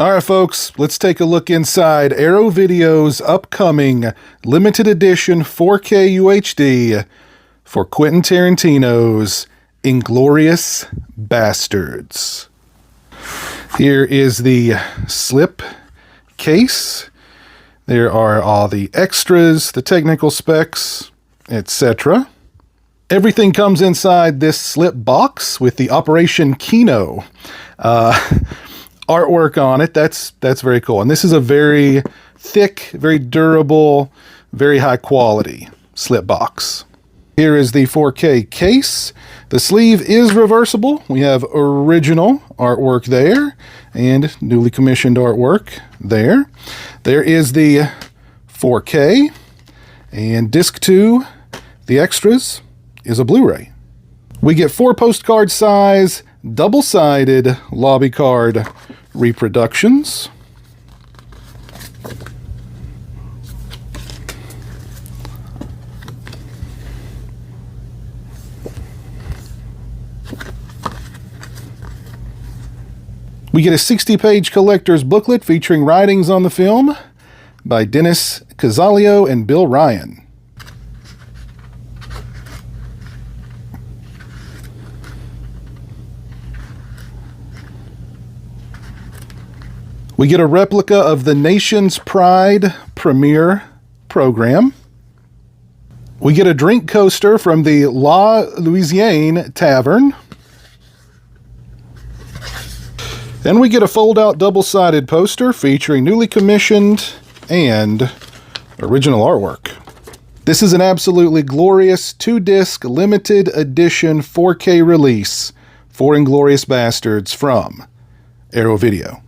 All right, folks, let's take a look inside Arrow Video's upcoming limited edition 4K UHD for Quentin Tarantino's Inglourious Bastards. Here is the slip case. There are all the extras, the technical specs, etc. Everything comes inside this slip box with the Operation Kino artwork on it. That's very cool. And this is a very thick, very durable, very high quality slip box. Here is the 4K case. The sleeve is reversible. We have original artwork there and newly commissioned artwork there. There is the 4K, and disc 2, the extras, is a Blu-ray. We get 4 postcard size, double-sided lobby card reproductions. We get a 60-page collector's booklet featuring writings on the film by Dennis Casalio and Bill Ryan. We get a replica of the Nation's Pride premiere program. We get a drink coaster from the La Louisiane Tavern. And we get a fold-out double-sided poster featuring newly commissioned and original artwork. This is an absolutely glorious 2-disc limited edition 4K release for Inglourious Bastards from Arrow Video.